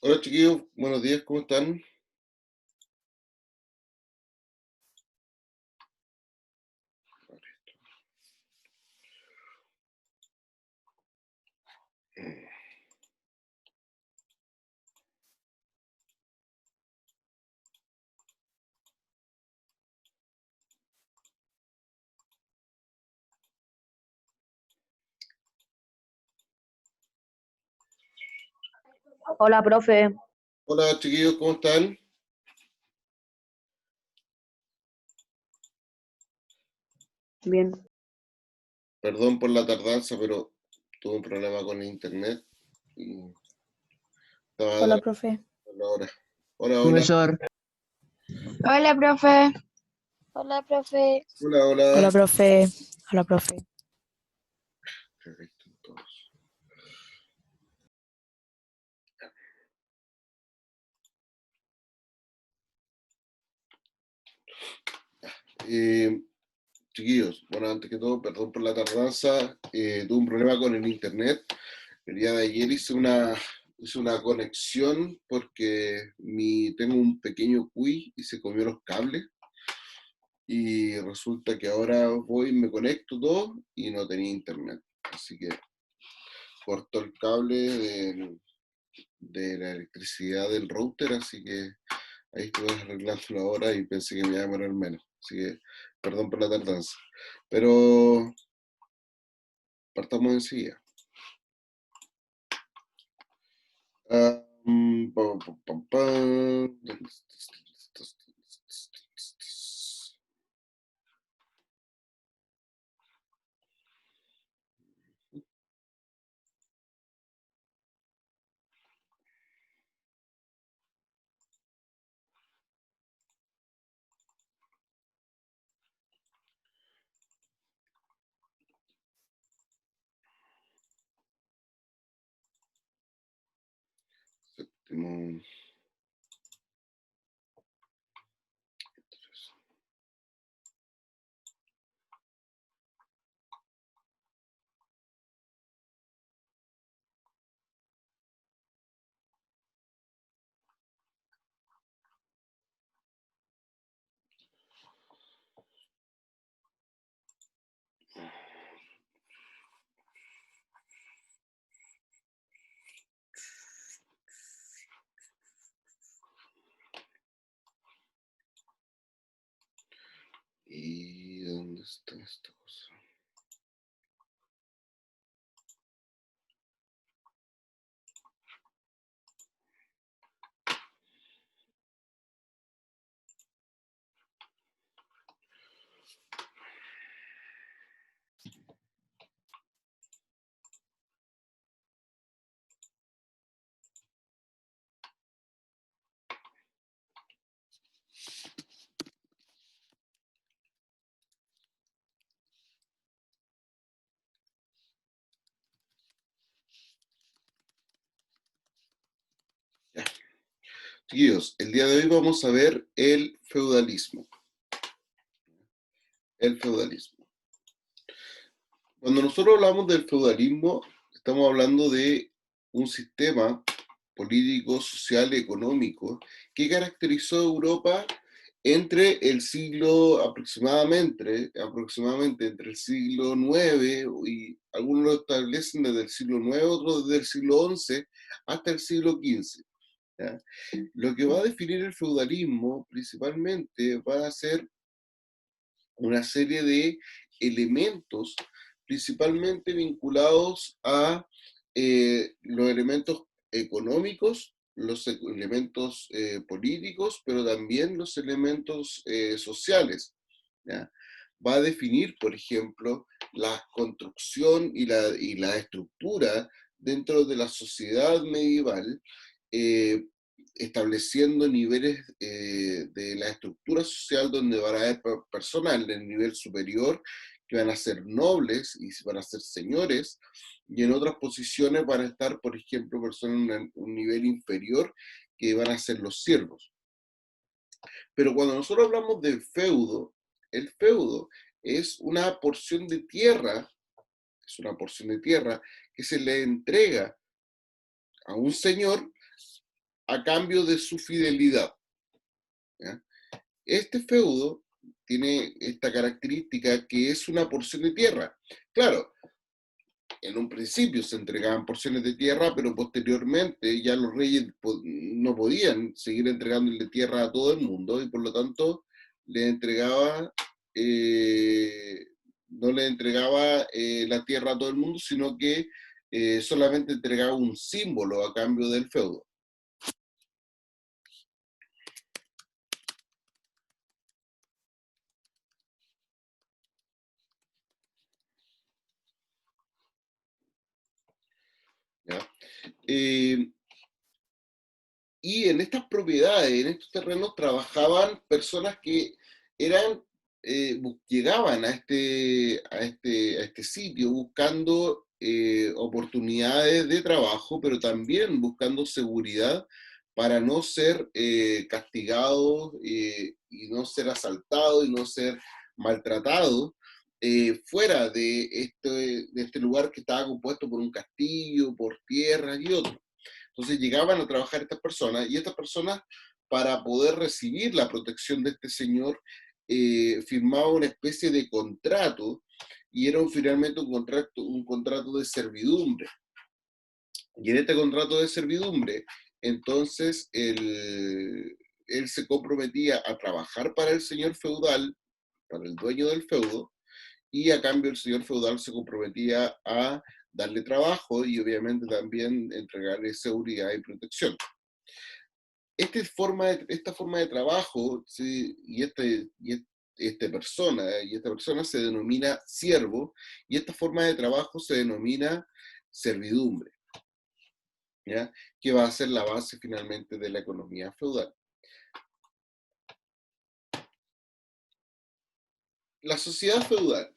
Hola chiquillos, buenos días, ¿cómo están? Hola, profe. Hola chiquillos, ¿cómo están? Bien. Perdón por la tardanza, pero tuve un problema con internet y estaba Hola, adelantando profe. la hora. Hola, hola, Profesor, Hola, profe. Hola, profe. hola, Hola, hola. profe. Hola, profe. Perfecto, todos. Eh, Chiquillos, bueno, antes que todo, perdón por la tardanza, tuve un problema con el internet. El día de ayer hice una conexión porque tengo un pequeño cuy y se comió los cables. Y resulta que ahora voy, me conecto todo y no tenía internet. Así que cortó el cable de la electricidad del router, así que ahí estuve arreglándolo ahora y pensé que me iba a demorar menos. Así que perdón por la tardanza. Pero partamos enseguida. Pam, pam, pam, pam. Séptimo. ¿Y dónde está esta cosa? Ya. Chiquillos, el día de hoy vamos a ver el feudalismo. El feudalismo. Cuando nosotros hablamos del feudalismo, estamos hablando de un sistema político, social, económico que caracterizó a Europa entre el siglo aproximadamente entre el siglo IX, y algunos lo establecen desde el siglo IX, otros desde el siglo XI hasta el siglo XV. ¿Ya? Lo que va a definir el feudalismo principalmente va a ser una serie de elementos principalmente vinculados a los elementos económicos, los elementos políticos, pero también los elementos sociales. ¿Ya? Va a definir, por ejemplo, la construcción y la estructura dentro de la sociedad medieval, eh, estableciendo niveles de la estructura social donde van a haber personas en el nivel superior que van a ser nobles y van a ser señores, y en otras posiciones van a estar, por ejemplo, personas en un nivel inferior que van a ser los siervos. Pero cuando nosotros hablamos del feudo, el feudo es una porción de tierra, es una porción de tierra que se le entrega a un señor a cambio de su fidelidad. ¿Ya? Este feudo tiene esta característica que es una porción de tierra. Claro, en un principio se entregaban porciones de tierra, pero posteriormente ya los reyes no podían seguir entregándole tierra a todo el mundo y por lo tanto le entregaba, no le entregaba la tierra a todo el mundo, sino que solamente entregaba un símbolo a cambio del feudo. ¿Ya? Y en estas propiedades, en estos terrenos, trabajaban personas que eran, llegaban a este sitio buscando oportunidades de trabajo, pero también buscando seguridad para no ser castigados y no ser asaltados y no ser maltratados fuera de este lugar que estaba compuesto por un castillo, por tierras y otros. Entonces llegaban a trabajar estas personas y estas personas, para poder recibir la protección de este señor, firmaban una especie de contrato y era finalmente un contrato de servidumbre. Y en este contrato de servidumbre, entonces él se comprometía a trabajar para el señor feudal, para el dueño del feudo, y a cambio el señor feudal se comprometía a darle trabajo y obviamente también entregarle seguridad y protección. Esta forma de trabajo, ¿sí? Esta persona se denomina siervo, y esta forma de trabajo se denomina servidumbre, ¿ya? Que va a ser la base finalmente de la economía feudal. La sociedad feudal.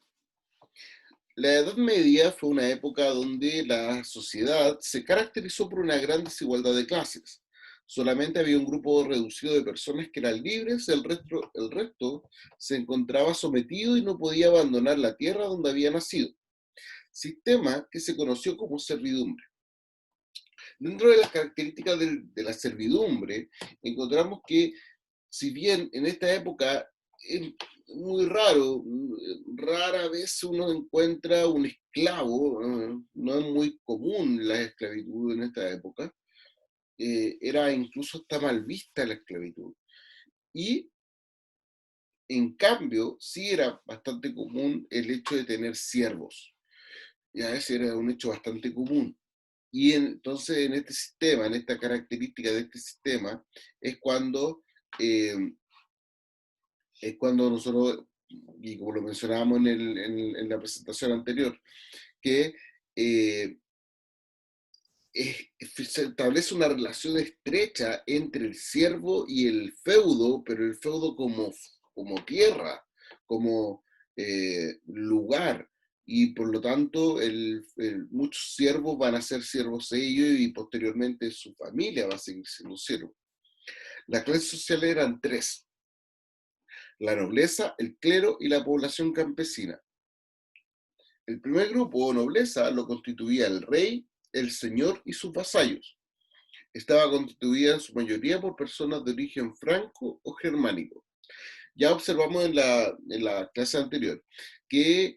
La Edad Media fue una época donde la sociedad se caracterizó por una gran desigualdad de clases. Solamente había un grupo reducido de personas que eran libres, el resto se encontraba sometido y no podía abandonar la tierra donde había nacido. Sistema que se conoció como servidumbre. Dentro de las características de la servidumbre, encontramos que, si bien en esta época es muy rara vez uno encuentra un esclavo, no es muy común la esclavitud en esta época, era incluso hasta mal vista la esclavitud. Y en cambio, sí era bastante común el hecho de tener siervos. Ya ese era un hecho bastante común. Y entonces en este sistema, en esta característica de este sistema, es cuando eh, nosotros, y como lo mencionábamos en la presentación anterior, que eh, se establece una relación estrecha entre el siervo y el feudo, pero el feudo como tierra, como lugar, y por lo tanto muchos siervos van a ser siervos ellos y posteriormente su familia va a seguir siendo siervo. Las clases sociales eran tres: la nobleza, el clero y la población campesina. El primer grupo o nobleza lo constituía el rey, el señor y sus vasallos. Estaba constituida en su mayoría por personas de origen franco o germánico. Ya observamos en la clase anterior que,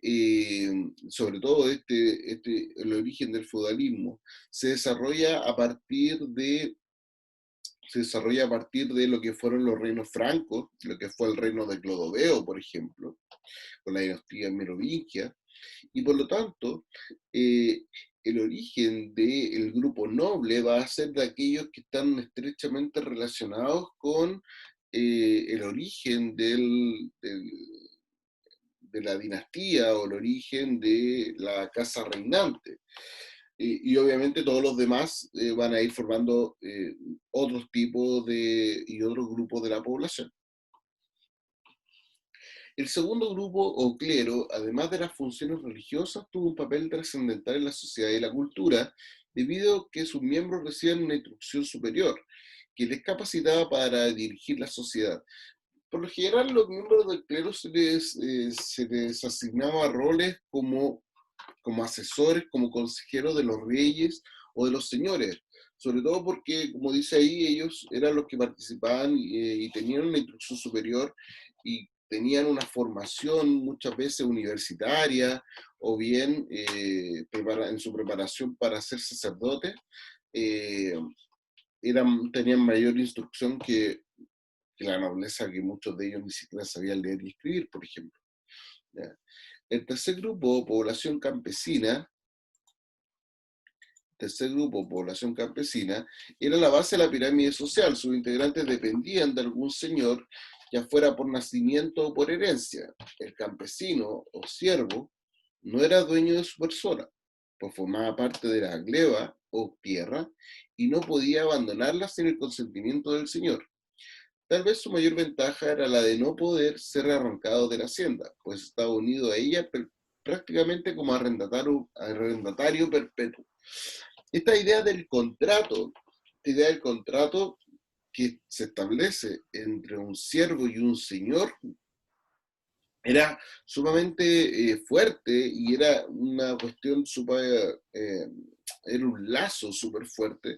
sobre todo el origen del feudalismo se desarrolla a partir de lo que fueron los reinos francos, lo que fue el reino de Clodoveo, por ejemplo, con la dinastía merovingia, y por lo tanto, el origen del grupo noble va a ser de aquellos que están estrechamente relacionados con el origen de la dinastía o el origen de la casa reinante. Y obviamente todos los demás van a ir formando otros tipos y otros grupos de la población. El segundo grupo o clero, además de las funciones religiosas, tuvo un papel trascendental en la sociedad y la cultura, debido a que sus miembros reciben una instrucción superior, que les capacitaba para dirigir la sociedad. Por lo general, los miembros del clero se les asignaba roles como asesores, como consejeros de los reyes o de los señores. sobre todo porque, como dice ahí, ellos eran los que participaban y tenían una instrucción superior y tenían una formación muchas veces universitaria o bien en su preparación para ser sacerdotes, eh, tenían mayor instrucción que la nobleza, que muchos de ellos ni siquiera sabían leer y escribir, por ejemplo. ¿Ya? El tercer grupo, población campesina, era la base de la pirámide social. Sus integrantes dependían de algún señor, ya fuera por nacimiento o por herencia. El campesino o siervo no era dueño de su persona, pues formaba parte de la gleba o tierra y no podía abandonarla sin el consentimiento del señor. Tal vez su mayor ventaja era la de no poder ser arrancado de la hacienda, pues estaba unido a ella prácticamente como arrendatario perpetuo. Esta idea del contrato que se establece entre un siervo y un señor, era sumamente fuerte y era una cuestión era un lazo súper fuerte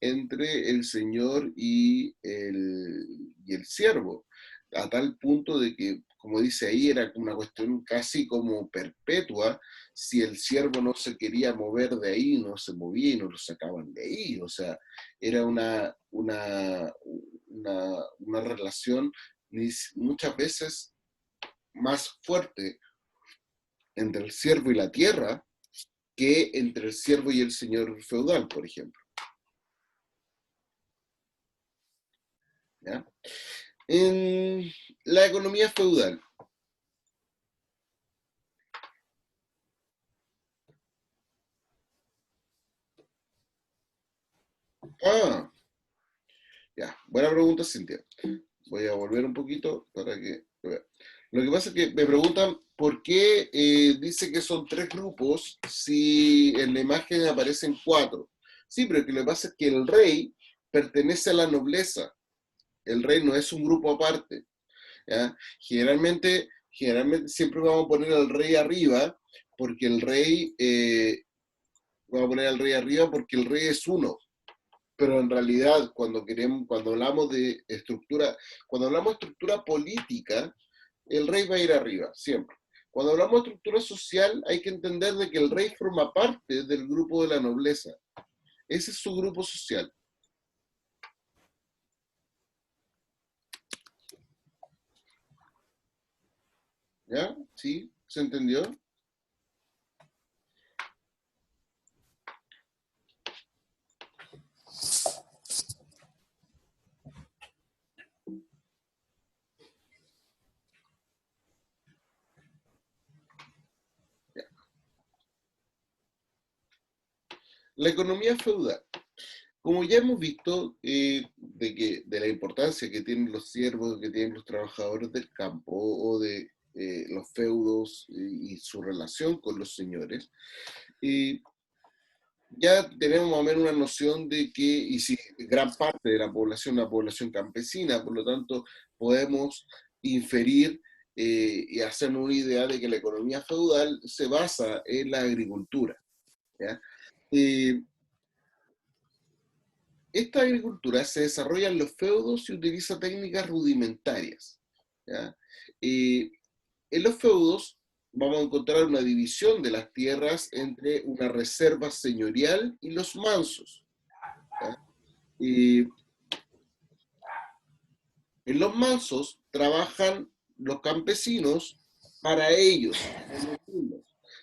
entre el señor y el siervo, a tal punto de que, como dice ahí, era una cuestión casi como perpetua. Si el siervo no se quería mover de ahí, no se movía y no lo sacaban de ahí. O sea, era una relación muchas veces más fuerte entre el siervo y la tierra que entre el siervo y el señor feudal, por ejemplo. ¿Ya? En la economía feudal. Ah, ya, buena pregunta, Cintia. Voy a volver un poquito para que lo vea. Lo que pasa es que me preguntan por qué dice que son 3 grupos si en la imagen aparecen 4. Sí, pero lo que pasa es que el rey pertenece a la nobleza. El rey no es un grupo aparte. ¿Ya? Generalmente siempre vamos a poner al rey arriba, porque vamos a poner al rey arriba porque el rey es uno. Pero en realidad, cuando hablamos de estructura política, el rey va a ir arriba, siempre. Cuando hablamos de estructura social, hay que entender de que el rey forma parte del grupo de la nobleza. Ese es su grupo social. ¿Ya? ¿Sí? ¿Se entendió? Ya. La economía feudal. Como ya hemos visto, de la importancia que tienen los siervos, que tienen los trabajadores del campo o de los feudos y su relación con los señores, ya tenemos más o menos una noción de que, y si gran parte de la población es una población campesina, por lo tanto podemos inferir y hacernos una idea de que la economía feudal se basa en la agricultura. ¿Ya? Eh, Esta agricultura se desarrolla en los feudos y utiliza técnicas rudimentarias. ¿Ya? Eh, en los feudos vamos a encontrar una división de las tierras entre una reserva señorial y los mansos. ¿Ya? En los mansos trabajan los campesinos para ellos.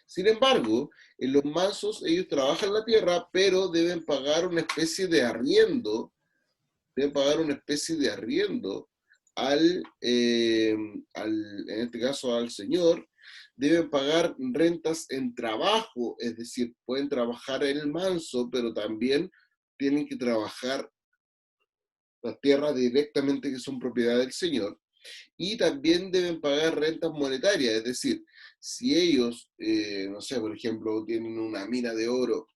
Sin embargo, en los mansos ellos trabajan la tierra, pero deben pagar una especie de arriendo, en este caso al señor. Deben pagar rentas en trabajo, es decir, pueden trabajar en el manso, pero también tienen que trabajar las tierras directamente que son propiedad del señor, y también deben pagar rentas monetarias, es decir, si ellos, no sé, por ejemplo, tienen una mina de oro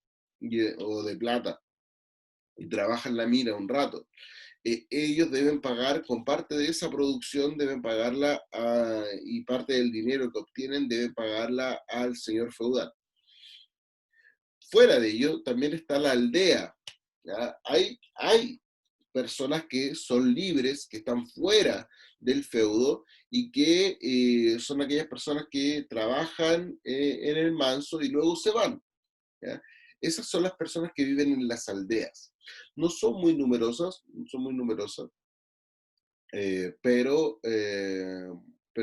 o de plata y trabajan la mina un rato, ellos deben pagar, con parte de esa producción deben pagarla y parte del dinero que obtienen deben pagarla al señor feudal. Fuera de ello, también está la aldea. ¿ya? Hay personas que son libres, que están fuera del feudo y que son aquellas personas que trabajan en el manso y luego se van, ¿ya? Esas son las personas que viven en las aldeas. No son muy numerosas, no son muy numerosas, pero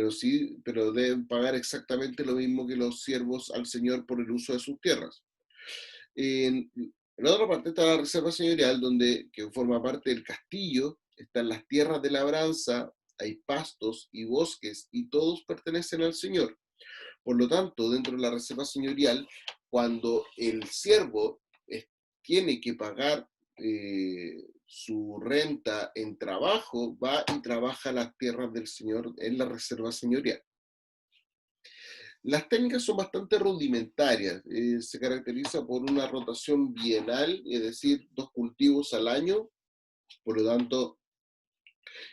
sí, pero deben pagar exactamente lo mismo que los siervos al Señor por el uso de sus tierras. En la otra parte está la reserva señorial, que forma parte del castillo, están las tierras de labranza, hay pastos y bosques, y todos pertenecen al Señor. Por lo tanto, dentro de la reserva señorial, cuando el siervo tiene que pagar su renta en trabajo, va y trabaja las tierras del Señor en la reserva señorial. Las técnicas son bastante rudimentarias, se caracteriza por una rotación bienal, es decir, 2 cultivos al año, por lo tanto,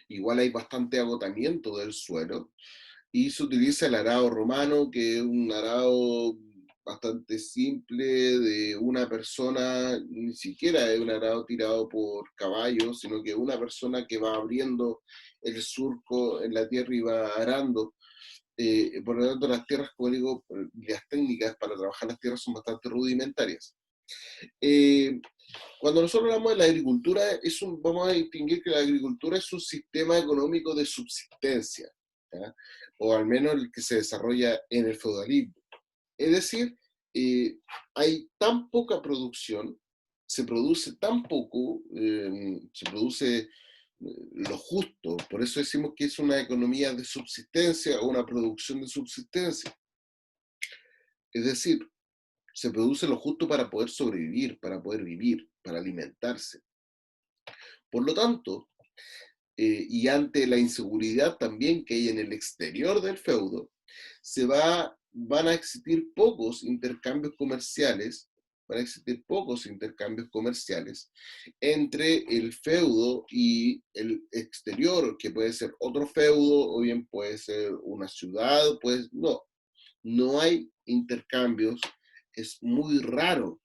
igual hay bastante agotamiento del suelo, y se utiliza el arado romano, que es un arado bastante simple de una persona, ni siquiera es un arado tirado por caballos, sino que una persona que va abriendo el surco en la tierra y va arando. Por lo tanto, las tierras, como digo, las técnicas para trabajar las tierras son bastante rudimentarias. Eh, Cuando nosotros hablamos de la agricultura, vamos a distinguir que la agricultura es un sistema económico de subsistencia, ¿ya? O al menos el que se desarrolla en el feudalismo. Es decir, hay tan poca producción, se produce tan poco, se produce lo justo, por eso decimos que es una economía de subsistencia o una producción de subsistencia. Es decir, se produce lo justo para poder sobrevivir, para poder vivir, para alimentarse. Por lo tanto, y ante la inseguridad también que hay en el exterior del feudo, van a existir pocos intercambios comerciales, van a existir pocos intercambios comerciales entre el feudo y el exterior, que puede ser otro feudo o bien puede ser una ciudad, pues no hay intercambios, es muy raro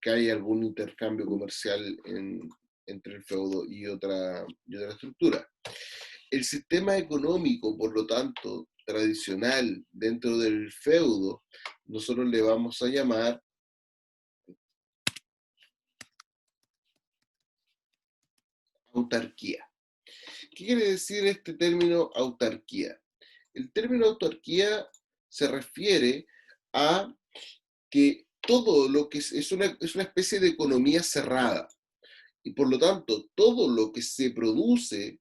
que haya algún intercambio comercial entre el feudo y otra estructura. El sistema económico, por lo tanto, tradicional dentro del feudo, nosotros le vamos a llamar autarquía. ¿Qué quiere decir este término autarquía? El término autarquía se refiere a que todo lo que es una especie de economía cerrada, y por lo tanto todo lo que se produce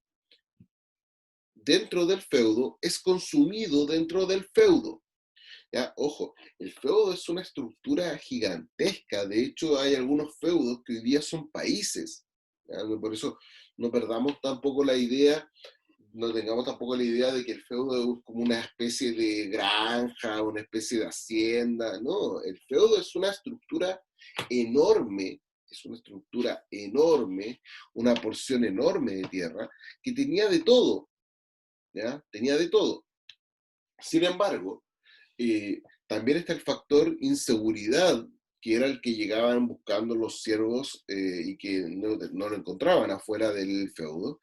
dentro del feudo es consumido dentro del feudo. ¿Ya? Ojo, el feudo es una estructura gigantesca, de hecho hay algunos feudos que hoy día son países, ¿ya? Por eso no perdamos tampoco la idea, no tengamos tampoco la idea de que el feudo es como una especie de granja, una especie de hacienda, no, el feudo es una estructura enorme, una porción enorme de tierra que tenía de todo, ¿ya? Tenía de todo. Sin embargo, también está el factor inseguridad, que era el que llegaban buscando los siervos y que no lo encontraban afuera del feudo.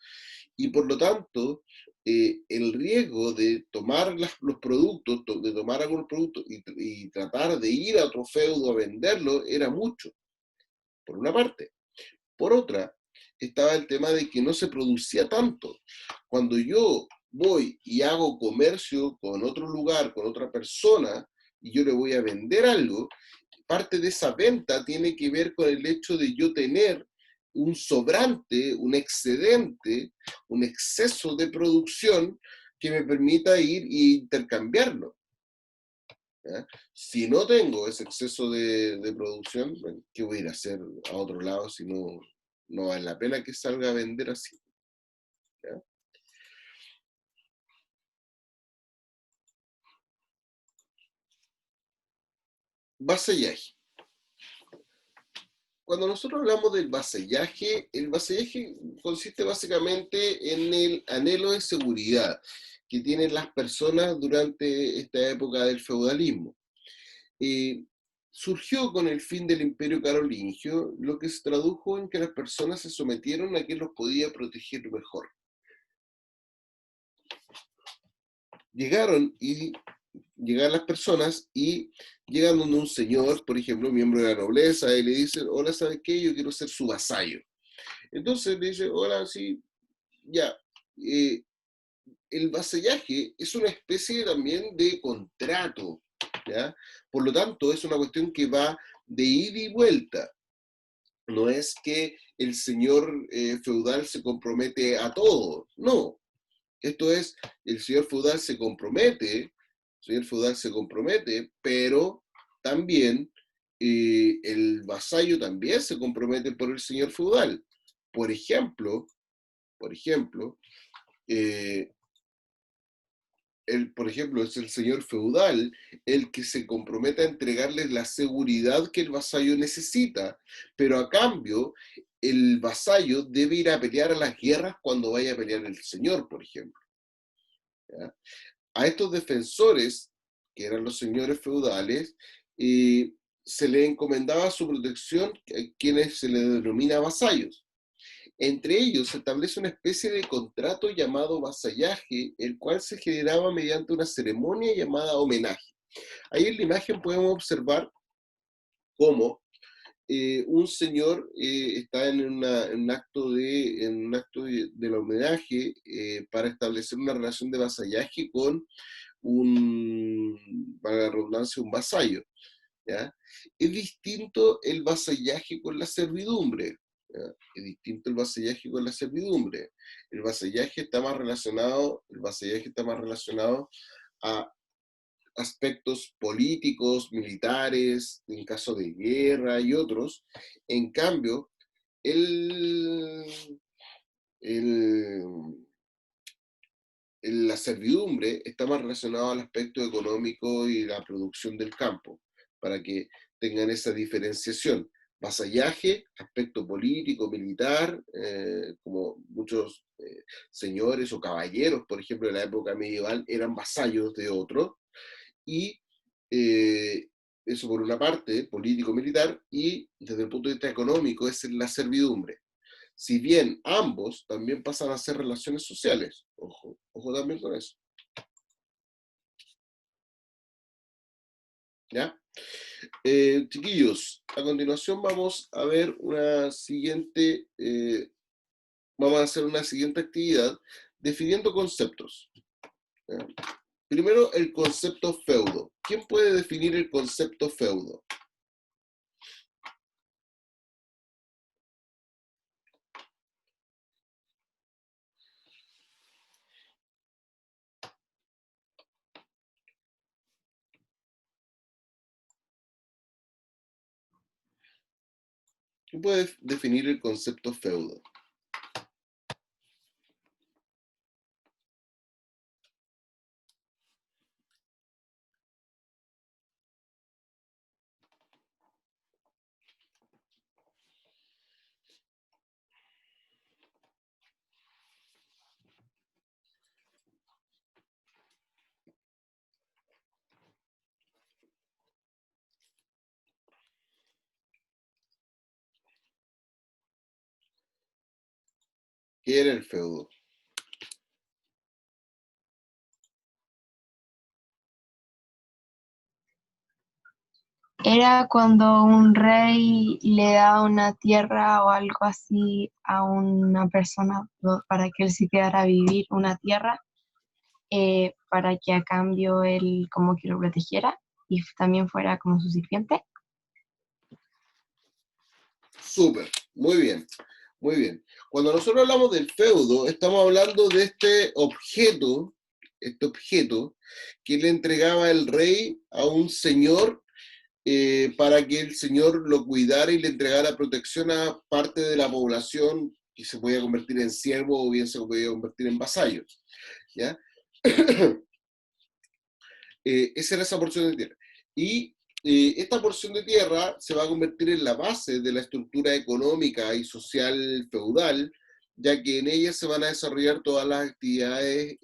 Y por lo tanto, el riesgo de tomar los productos, de tomar algunos productos y tratar de ir a otro feudo a venderlo era mucho, por una parte. Por otra, estaba el tema de que no se producía tanto. Cuando yo voy y hago comercio con otro lugar, con otra persona, y yo le voy a vender algo, parte de esa venta tiene que ver con el hecho de yo tener un sobrante, un excedente, un exceso de producción que me permita ir e intercambiarlo, ¿ya? Si no tengo ese exceso de producción, bueno, ¿qué voy a ir a hacer a otro lado si no vale la pena que salga a vender así? ¿Ya? Vasallaje. Cuando nosotros hablamos del vasallaje, el vasallaje consiste básicamente en el anhelo de seguridad que tienen las personas durante esta época del feudalismo. surgió con el fin del Imperio Carolingio, lo que se tradujo en que las personas se sometieron a quien los podía proteger mejor. Llegaron las personas y llegan donde un señor, por ejemplo, miembro de la nobleza, y le dicen, hola, ¿sabes qué? Yo quiero ser su vasallo. Entonces le dice, hola, sí, ya. El vasallaje es una especie también de contrato, ¿ya? Por lo tanto, es una cuestión que va de ida y vuelta. No es que el señor feudal se compromete a todo, no. Esto es, el señor feudal se compromete, pero también el vasallo también se compromete por el señor feudal. Por ejemplo, eh, es el señor feudal el que se compromete a entregarle la seguridad que el vasallo necesita, pero a cambio el vasallo debe ir a pelear a las guerras cuando vaya a pelear el señor, por ejemplo. ¿Ya? A estos defensores, que eran los señores feudales, se le encomendaba su protección, a quienes se le denomina vasallos. Entre ellos se establece una especie de contrato llamado vasallaje, el cual se generaba mediante una ceremonia llamada homenaje. Ahí en la imagen podemos observar cómo un señor está en un acto del homenaje para establecer una relación de vasallaje con para la redundancia, un vasallo. ¿Ya? Es distinto el vasallaje con la servidumbre. ¿Ya? Es distinto el vasallaje con la servidumbre. El vasallaje está más relacionado a aspectos políticos, militares, en caso de guerra y otros. En cambio, el, el, la servidumbre está más relacionada al aspecto económico y la producción del campo, para que tengan esa diferenciación. Vasallaje, aspecto político, militar, como muchos señores o caballeros, por ejemplo, en la época medieval, eran vasallos de otros, y eso por una parte, político-militar, y desde el punto de vista económico es la servidumbre. Si bien ambos también pasan a ser relaciones sociales. Ojo también con eso. ¿Ya? Chiquillos, a continuación vamos a ver vamos a hacer una siguiente actividad definiendo conceptos. ¿Ya? Primero, el concepto feudo. ¿Quién puede definir el concepto feudo? ¿Quién puede definir el concepto feudo? ¿Qué era el feudo? Era cuando un rey le da una tierra o algo así a una persona para que él se quedara a vivir una tierra, para que a cambio él como que lo protegiera y también fuera como su sirviente. Súper, muy bien, muy bien. Cuando nosotros hablamos del feudo, estamos hablando de este objeto que le entregaba el rey a un señor para que el señor lo cuidara y le entregara protección a parte de la población que se podía convertir en siervo o bien se podía convertir en vasallos. ¿Ya? Esa era esa porción de tierra. Y esta porción de tierra se va a convertir en la base de la estructura económica y social feudal, ya que en ella se van a desarrollar todas las actividades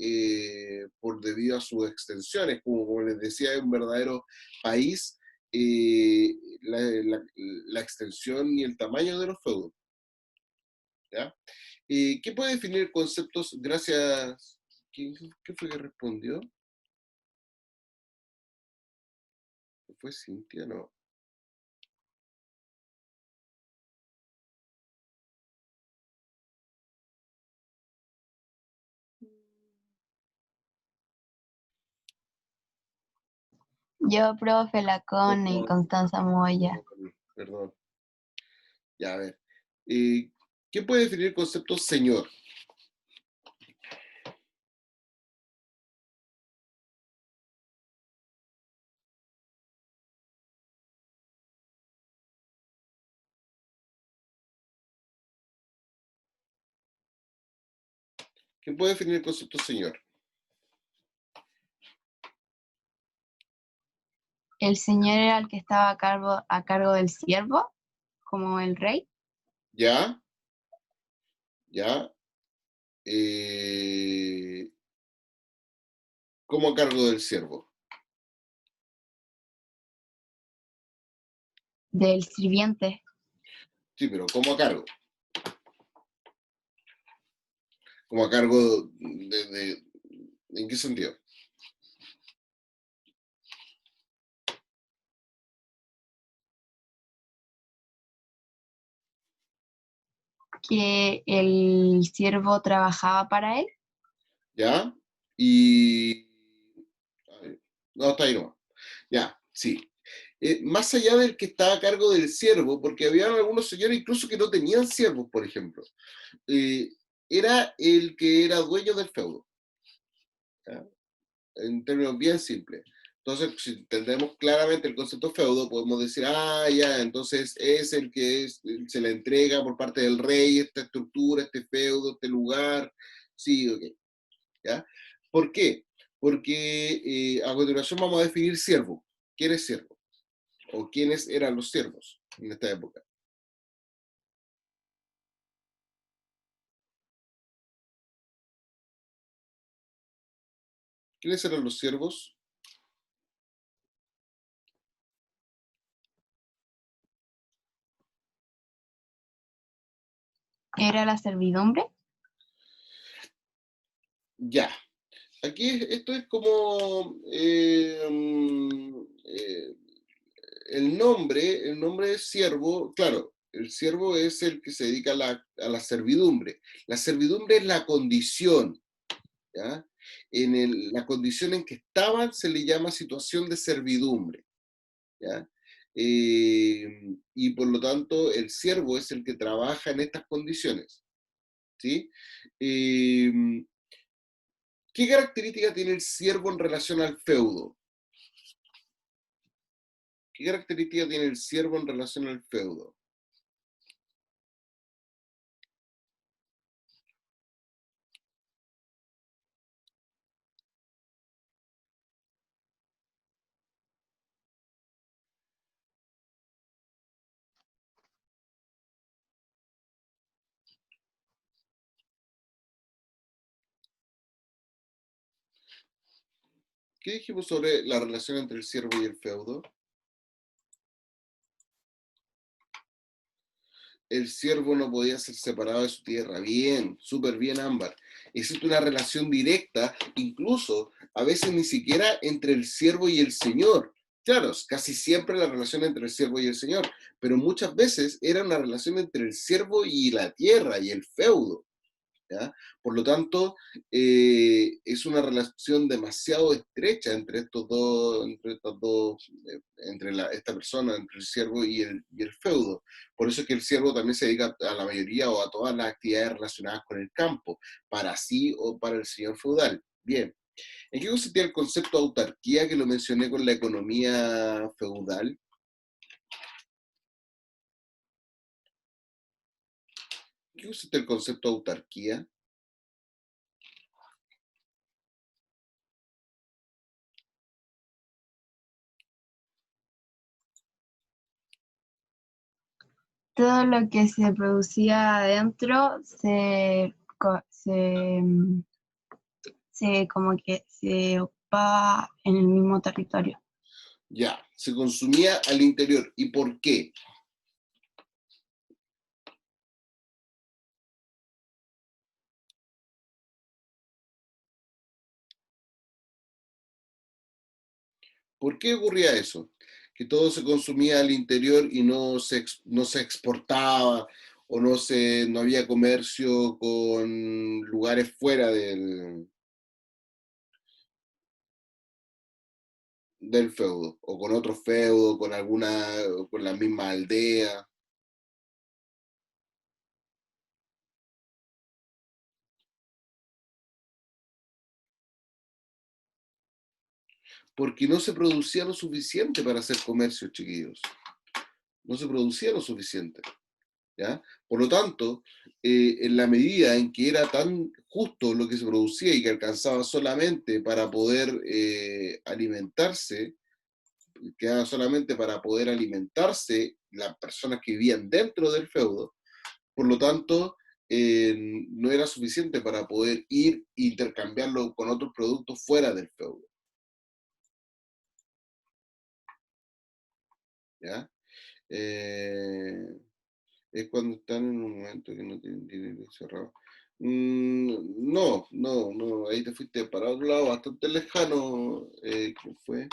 por debido a sus extensiones. Como les decía, es un verdadero país la extensión y el tamaño de los feudos. ¿Ya? ¿Qué puede definir conceptos? Gracias. ¿Qué fue que respondió? ¿Fue Cintia? No. Yo, profe, la Connie, Perdón, Constanza Moya. perdón. Ya, a ver. ¿Qué puede definir el concepto señor? ¿Qué puede definir el concepto señor? El señor era el que estaba a cargo del siervo, como el rey. ¿Ya? ¿Ya? Eh, ¿Cómo a cargo del siervo? Del sirviente. Sí, pero ¿cómo a cargo? ¿Cómo a cargo ¿en qué sentido? Que el siervo trabajaba para él. ¿Ya? Y... a ver, no, está ahí nomás. Ya, sí. Más allá del que estaba a cargo del siervo, porque había algunos señores incluso que no tenían siervos, por ejemplo, eh, era el que era dueño del feudo, ¿ya? En términos bien simples. Entonces, si entendemos claramente el concepto feudo, podemos decir, ah, ya, entonces es el que se le entrega por parte del rey esta estructura, este feudo, este lugar, sí, ok, ¿ya? ¿Por qué? Porque a continuación vamos a definir siervo. ¿Quién es siervo? ¿O quiénes eran los siervos en esta época? ¿Quiénes eran los siervos? Era la servidumbre. Ya. Aquí esto es como el nombre de siervo, claro, el siervo es el que se dedica a la servidumbre. La servidumbre es la condición, ¿ya? La condición en que estaban se le llama situación de servidumbre, ¿ya? Y por lo tanto, el siervo es el que trabaja en estas condiciones, ¿sí? Eh, ¿Qué característica tiene el siervo en relación al feudo? ¿Qué característica tiene el siervo en relación al feudo? ¿Qué dijimos sobre la relación entre el siervo y el feudo? El siervo no podía ser separado de su tierra. Bien, súper bien, Ámbar. Existe una relación directa, incluso a veces ni siquiera entre el siervo y el señor. Claro, casi siempre la relación entre el siervo y el señor, pero muchas veces era una relación entre el siervo y la tierra y el feudo. ¿Ya? Por lo tanto, es una relación demasiado estrecha entre esta persona, entre el siervo y el feudo. Por eso es que el siervo también se dedica a la mayoría o a todas las actividades relacionadas con el campo, para sí o para el señor feudal. Bien, ¿en qué consistía el concepto de autarquía que lo mencioné con la economía feudal? ¿En qué consiste el concepto de autarquía? Todo lo que se producía adentro se como que se ocupaba en el mismo territorio. Ya, se consumía al interior. ¿Y por qué? ¿Por qué ocurría eso? Que todo se consumía al interior y no se exportaba o no había comercio con lugares fuera del feudo, o con otro feudo, con la misma aldea. Porque no se producía lo suficiente para hacer comercio, chiquillos. No se producía lo suficiente. ¿Ya? Por lo tanto, en la medida en que era tan justo lo que se producía y que alcanzaba solamente para poder alimentarse, quedaba solamente para poder alimentarse las personas que vivían dentro del feudo, por lo tanto, no era suficiente para poder ir e intercambiarlo con otros productos fuera del feudo. ¿Ya? Es cuando están en un momento que no tienen dinero cerrado. No, ahí te fuiste para otro lado, bastante lejano, ¿qué fue?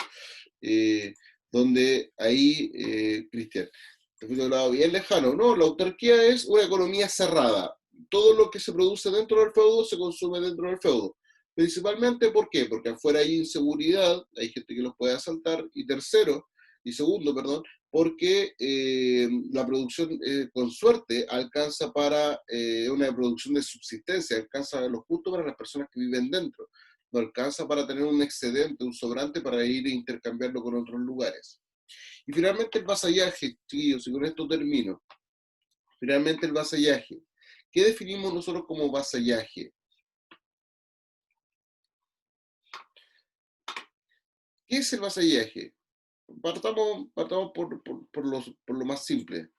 Donde ahí, Cristian, te fuiste a un lado bien lejano. No, la autarquía es una economía cerrada. Todo lo que se produce dentro del feudo se consume dentro del feudo. Principalmente, ¿por qué? Porque afuera hay inseguridad, hay gente que los puede asaltar, y segundo, perdón, porque la producción, con suerte, alcanza para una producción de subsistencia, alcanza lo justo para las personas que viven dentro, no alcanza para tener un excedente, un sobrante para ir a intercambiarlo con otros lugares. Y finalmente el vasallaje, chiquillos, y con esto termino. Finalmente el vasallaje. ¿Qué definimos nosotros como vasallaje? ¿Qué es el vasallaje? Partamos por lo más simple.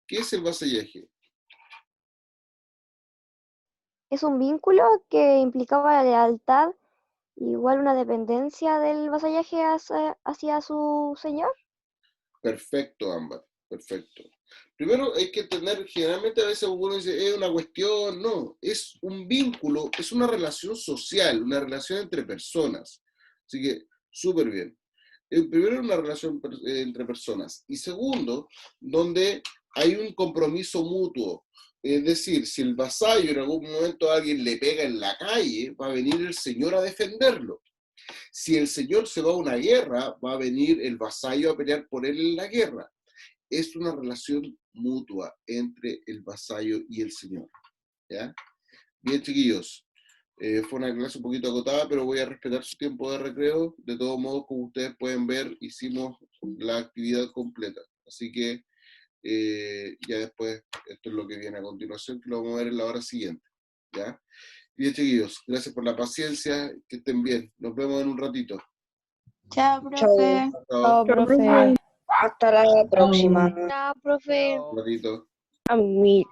¿Qué es el vasallaje? Es un vínculo que implicaba lealtad, igual una dependencia del vasallaje hacia su señor. Perfecto, Ámbar, perfecto. Primero hay que tener, generalmente a veces uno dice, es una cuestión, no, es un vínculo, es una relación social, una relación entre personas. Así que, súper bien. Primero, una relación entre personas. Y segundo, donde hay un compromiso mutuo. Es decir, si el vasallo en algún momento a alguien le pega en la calle, va a venir el señor a defenderlo. Si el señor se va a una guerra, va a venir el vasallo a pelear por él en la guerra. Es una relación mutua entre el vasallo y el señor. ¿Ya? Bien, chiquillos. Fue una clase un poquito agotada, pero voy a respetar su tiempo de recreo. De todos modos, como ustedes pueden ver, hicimos la actividad completa. Así que ya después, esto es lo que viene a continuación, que lo vamos a ver en la hora siguiente. ¿Ya? Bien, chiquillos, gracias por la paciencia, que estén bien. Nos vemos en un ratito. Chao, Chao. profe. Chao, Chao, profe. Hasta la próxima. Chao, profe. un ratito. A mí.